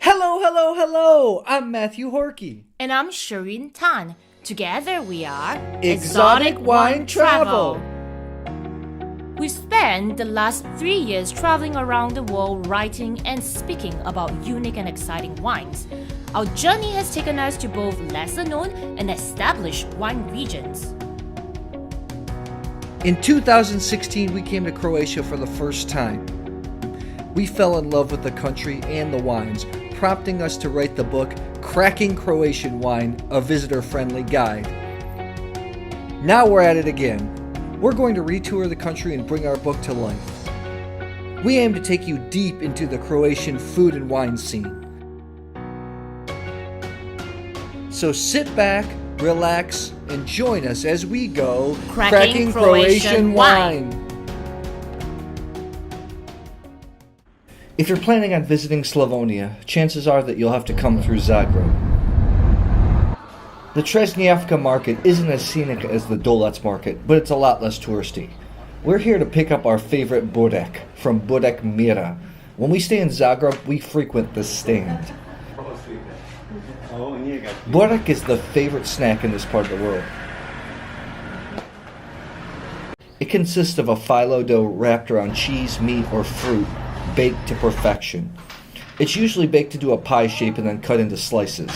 Hello, hello, hello! I'm Matthew Horkey. And I'm Shireen Tan. Together we are Exotic Wine Travel. We've spent the last 3 years traveling around the world writing and speaking about unique and exciting wines. Our journey has taken us to both lesser known and established wine regions. In 2016, we came to Croatia for the first time. We fell in love with the country and the wines, prompting us to write the book Cracking Croatian Wine, a visitor-friendly guide. Now we're at it again. We're going to retour the country and bring our book to life. We aim to take you deep into the Croatian food and wine scene. So sit back, relax, and join us as we go Cracking Croatian Wine. If you're planning on visiting Slavonia, chances are that you'll have to come through Zagreb. The Tresnjavka market isn't as scenic as the Dolac market, but it's a lot less touristy. We're here to pick up our favorite Burek from Burek Mira. When we stay in Zagreb, we frequent this stand. Burek is the favorite snack in this part of the world. It consists of a phyllo dough wrapped around cheese, meat, or fruit, baked to perfection. It's usually baked into a pie shape and then cut into slices.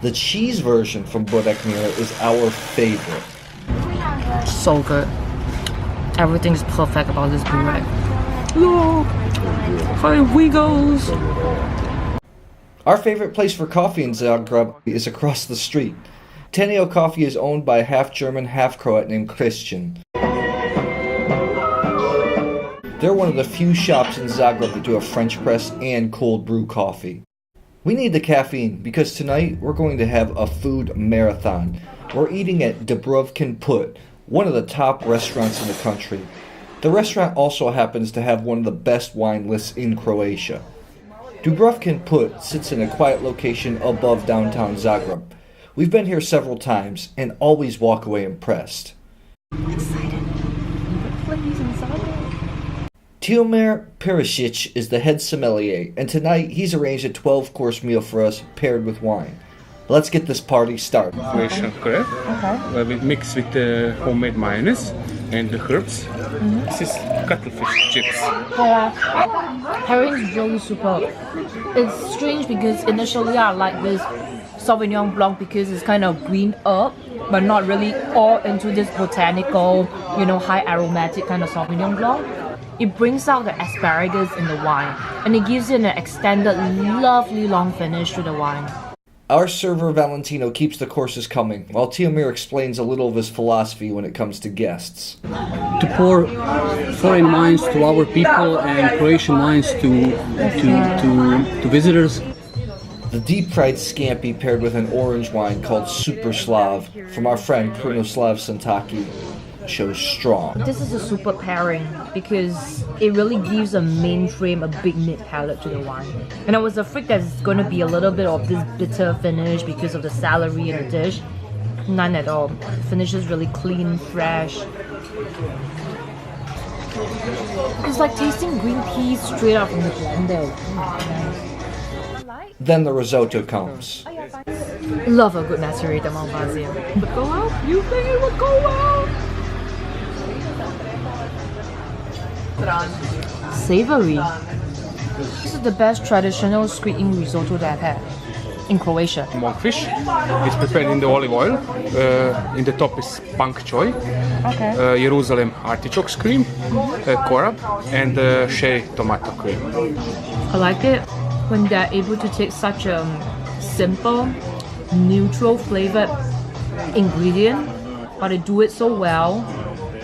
The cheese version from Burek Mira is our favorite. So good. Everything's perfect about this burek. Look! 5 wiggles! Our favorite place for coffee in Zagreb is across the street. Teneo Coffee is owned by a half German, half Croat named Christian. They're one of the few shops in Zagreb that do a French press and cold brew coffee. We need the caffeine because tonight we're going to have a food marathon. We're eating at Dubravkin, one of the top restaurants in the country. The restaurant also happens to have one of the best wine lists in Croatia. Dubravkin sits in a quiet location above downtown Zagreb. We've been here several times and always walk away impressed. I'm excited. Please inside. Tihomir Perisic is the head sommelier, and tonight he's arranged a 12-course meal for us paired with wine. Let's get this party started. Croatian crab, where we mix with homemade mayonnaise and the herbs. This is cuttlefish chips. Herring is really superb. It's strange because initially I like this Sauvignon Blanc because it's kind of green up, but not really all into this botanical, high aromatic kind of Sauvignon Blanc. It brings out the asparagus in the wine, and it gives it an extended, lovely long finish to the wine. Our server Valentino keeps the courses coming, while Tihomir explains a little of his philosophy when it comes to guests. To pour foreign wines to our people and Croatian wines to visitors. The deep-fried scampi paired with an orange wine called Super Slav from our friend Krunoslav Sontacchi shows strong. This is a super pairing because it really gives a mainframe, a big mid palate to the wine. And I was afraid that it's going to be a little bit of this bitter finish because of the celery in the dish. None at all. The finish is really clean, fresh. It's like tasting green peas straight out from the blender. Then the risotto comes. Love a good macerated Malvasia. Would go out? You think it would go out? Savory. This is the best traditional squid ink risotto that I've had in Croatia. Monkfish. It's prepared in the olive oil. In the top is punk choy, Jerusalem artichokes cream, korab, and sherry tomato cream. I like it when they're able to take such a simple, neutral flavored ingredient, but they do it so well.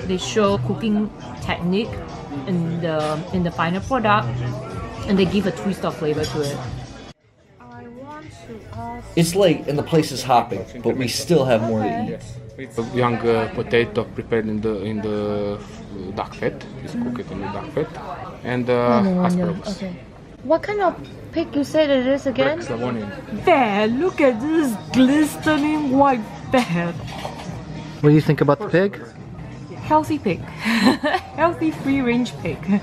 They show cooking technique in the final product, and they give a twist of flavor to it. It's late and the place is hopping, but we still have more to eat. It's a young potato prepared in the duck fat. It's cooked in the duck fat, and asparagus. Okay. What kind of pig you said it is again? Wreck Slavonian. There, look at this glistening white fat. What do you think about the pig? Healthy pig. Healthy free-range pig.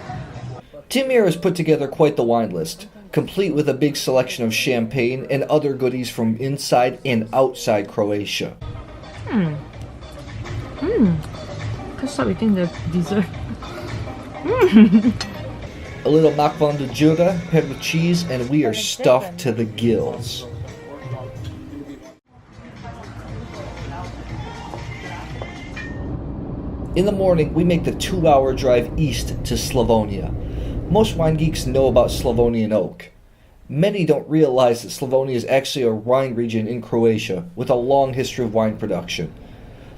Tihomir has put together quite the wine list. complete with a big selection of champagne and other goodies from inside and outside Croatia. Let's start eating the dessert. A little makvan de jura paired with cheese, and we are stuffed to the gills. In the morning, we make the 2-hour drive east to Slavonia. Most wine geeks know about Slavonian oak. Many don't realize that Slavonia is actually a wine region in Croatia with a long history of wine production.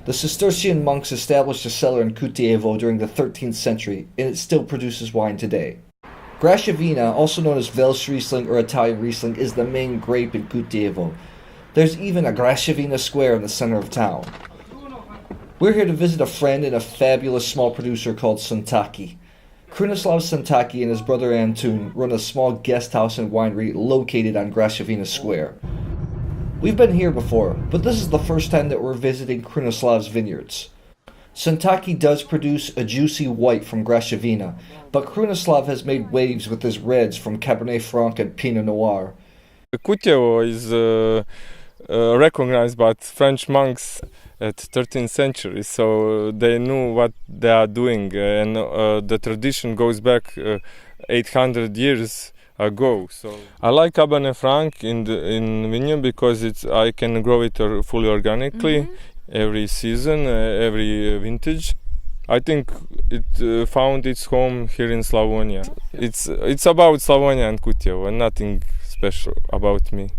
The Cistercian monks established a cellar in Kutjevo during the 13th century, and it still produces wine today. Graševina, also known as Welsh Riesling or Italian Riesling, is the main grape in Kutjevo. There's even a Graševina square in the center of town. We're here to visit a friend and a fabulous small producer called Sontacchi. Krunoslav Sontacchi and his brother Antun run a small guest house and winery located on Graševina Square. We've been here before, but this is the first time that we're visiting Krunoslav's vineyards. Sontacchi does produce a juicy white from Graševina, but Krunoslav has made waves with his reds from Cabernet Franc and Pinot Noir. Kutjevo is recognized by French monks at 13th century, so they knew what they are doing, and the tradition goes back 800 years ago. So I like Cabernet Franc in vineyard because I can grow it fully organically every season, every vintage. I think it found its home here in Slavonia. It's about Slavonia and Kutjevo, and nothing special about me.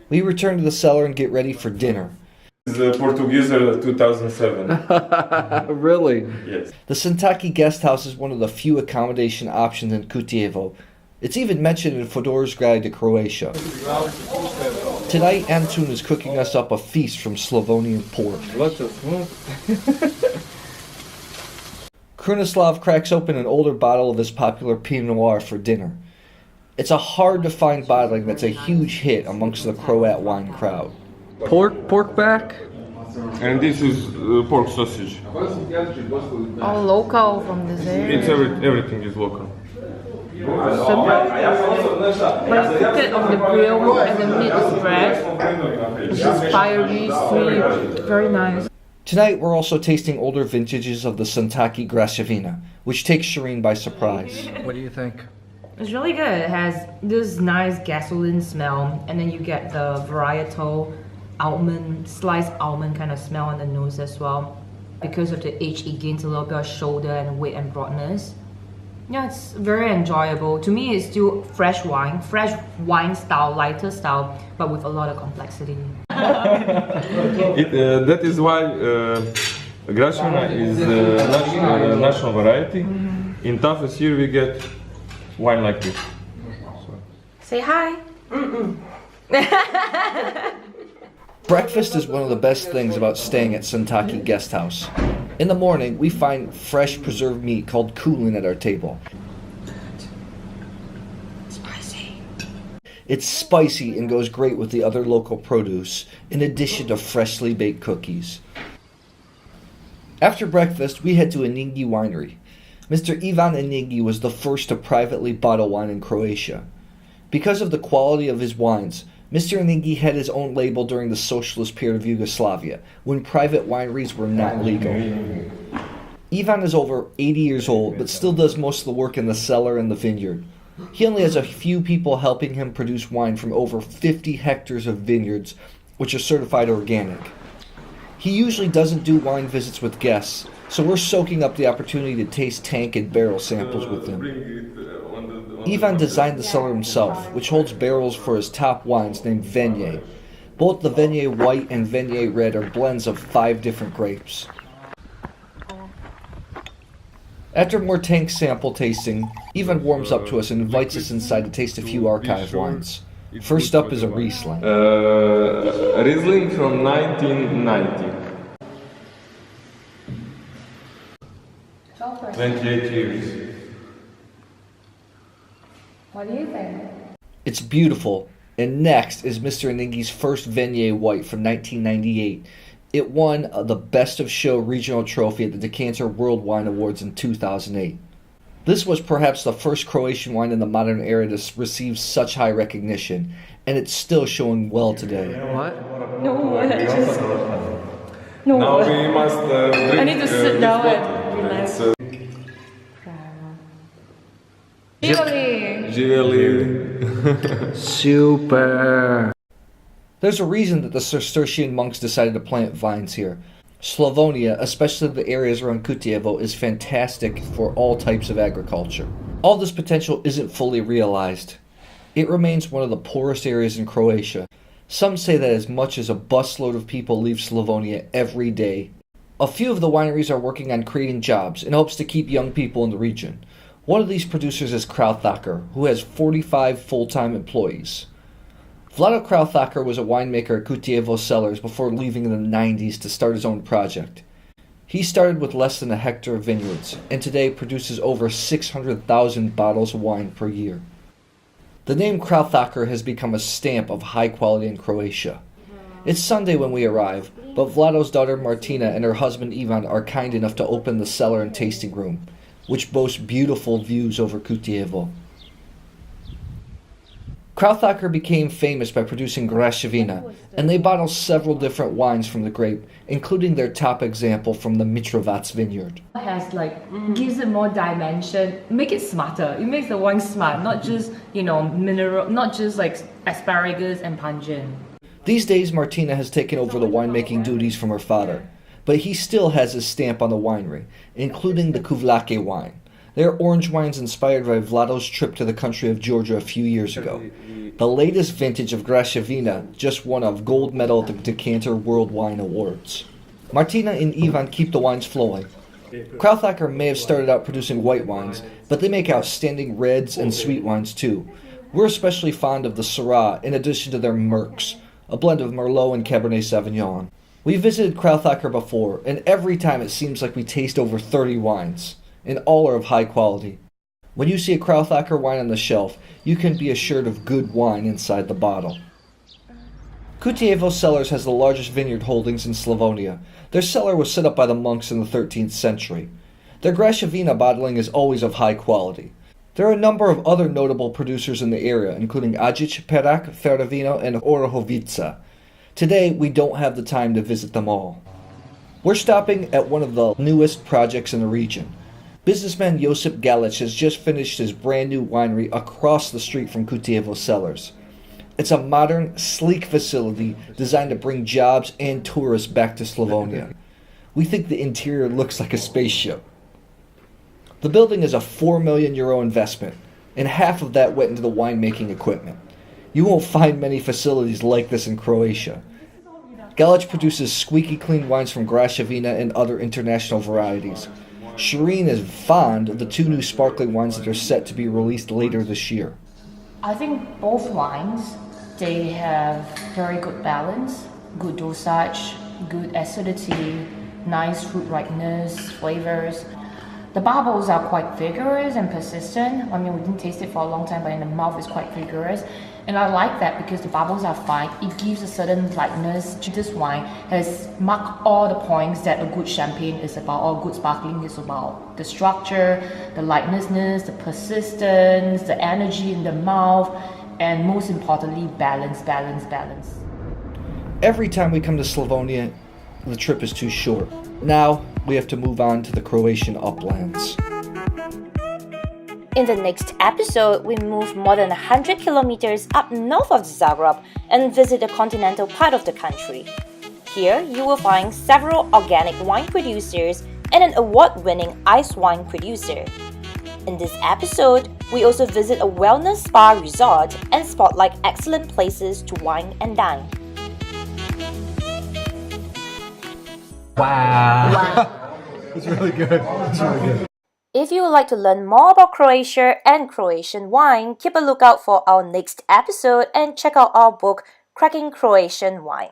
We return to the cellar and get ready for dinner. The Portuguese 2007. Really? Yes. The Sontacchi guest house is one of the few accommodation options in Kutjevo. It's even mentioned in Fodor's Guide to Croatia. Tonight, Antun is cooking us up a feast from Slavonian pork. Lots of food. Krunoslav cracks open an older bottle of his popular Pinot Noir for dinner. It's a hard-to-find bottling that's a huge hit amongst the Croat wine crowd. Pork back. And this is pork sausage. All local from the Zagreb. It's everything is local. Simple, but you cook it on the grill and the meat is fresh. It's just fiery, sweet, very nice. Tonight, we're also tasting older vintages of the Sontacchi Graševina, which takes Shireen by surprise. What do you think? It's really good. It has this nice gasoline smell, and then you get the varietal almond, sliced almond kind of smell on the nose as well. Because of the age, it gains a little bit of shoulder and weight and broadness. Yeah, it's very enjoyable. To me, it's still fresh wine style, lighter style, but with a lot of complexity. That is why Graševina is a national variety. In toughest year we get wine like this. Say hi. Breakfast is one of the best things about staying at Sontacchi Guest House. In the morning, we find fresh preserved meat called kulin at our table. Spicy. It's spicy and goes great with the other local produce, in addition to freshly baked cookies. After breakfast, we head to Enjingi Winery. Mr. Ivan Enjingi was the first to privately bottle wine in Croatia. Because of the quality of his wines, Mr. Enjingi had his own label during the socialist period of Yugoslavia, when private wineries were not legal. Ivan is over 80 years old, but still does most of the work in the cellar and the vineyard. He only has a few people helping him produce wine from over 50 hectares of vineyards, which are certified organic. He usually doesn't do wine visits with guests, so we're soaking up the opportunity to taste tank and barrel samples with him. Ivan designed the cellar himself, which holds barrels for his top wines named Venje. Both the Venje White and Venje Red are blends of 5 different grapes. After more tank sample tasting, Ivan warms up to us and invites us inside to taste a few archive wines. First up is a Riesling. Riesling from 1990. 28 years. What do you think? It's beautiful. And next is Mr. Enjingi's first Venje White from 1998. It won the Best of Show regional trophy at the Decanter World Wine Awards in 2008. This was perhaps the first Croatian wine in the modern era to receive such high recognition, and it's still showing well today. What? No, just... No. Now we must drink I need to sit down and relax. Super. There's a reason that the Cistercian monks decided to plant vines here. Slavonia, especially the areas around Kutjevo, is fantastic for all types of agriculture. All this potential isn't fully realized. It remains one of the poorest areas in Croatia. Some say that as much as a busload of people leave Slavonia every day. A few of the wineries are working on creating jobs in hopes to keep young people in the region. One of these producers is Krauthaker, who has 45 full-time employees. Vlado Krauthaker was a winemaker at Kutjevo cellars before leaving in the 90s to start his own project. He started with less than a hectare of vineyards, and today produces over 600,000 bottles of wine per year. The name Krauthaker has become a stamp of high quality in Croatia. It's Sunday when we arrive, but Vlado's daughter Martina and her husband Ivan are kind enough to open the cellar and tasting room, which boasts beautiful views over Kutjevo. Krauthaker became famous by producing Graševina, and they bottle several different wines from the grape, including their top example from the Mitrovac vineyard. It has gives it more dimension, make it smarter. It makes the wine smart, not just, mineral, not just like asparagus and pungent. These days, Martina has taken over the winemaking duties from her father, but he still has his stamp on the winery, including the Kuvlake wine. They are orange wines inspired by Vlado's trip to the country of Georgia a few years ago. The latest vintage of Graševina just won a gold medal at the Decanter World Wine Awards. Martina and Ivan keep the wines flowing. Krauthaker may have started out producing white wines, but they make outstanding reds and sweet wines too. We're especially fond of the Syrah in addition to their Mercs, a blend of Merlot and Cabernet Sauvignon. We visited Krauthaker before, and every time it seems like we taste over 30 wines, and all are of high quality. When you see a Krauthaker wine on the shelf, you can be assured of good wine inside the bottle. Kutjevo Cellars has the largest vineyard holdings in Slavonia. Their cellar was set up by the monks in the 13th century. Their Graševina bottling is always of high quality. There are a number of other notable producers in the area, including Ajic, Perak, Ferravino, and Orahovica. Today, we don't have the time to visit them all. We're stopping at one of the newest projects in the region. Businessman Josip Galić has just finished his brand new winery across the street from Kutjevo Cellars. It's a modern, sleek facility designed to bring jobs and tourists back to Slavonia. We think the interior looks like a spaceship. The building is a €4 million investment, and half of that went into the winemaking equipment. You won't find many facilities like this in Croatia. Galić produces squeaky clean wines from Graševina and other international varieties. Shireen is fond of the two new sparkling wines that are set to be released later this year. I think both wines, they have very good balance, good dosage, good acidity, nice fruit ripeness, flavors. The bubbles are quite vigorous and persistent. I mean, we didn't taste it for a long time, but in the mouth it's quite vigorous. And I like that because the bubbles are fine. It gives a certain lightness. This wine has marked all the points that a good champagne is about, or good sparkling is about. The structure, the lightness, the persistence, the energy in the mouth, and most importantly, balance. Every time we come to Slavonia, the trip is too short. Now, we have to move on to the Croatian uplands. In the next episode, we move more than 100 kilometers up north of Zagreb and visit the continental part of the country. Here, you will find several organic wine producers and an award-winning ice wine producer. In this episode, we also visit a wellness spa resort and spotlight excellent places to wine and dine. Wow. It's really good. If you would like to learn more about Croatia and Croatian wine, keep a lookout for our next episode and check out our book, Cracking Croatian Wine.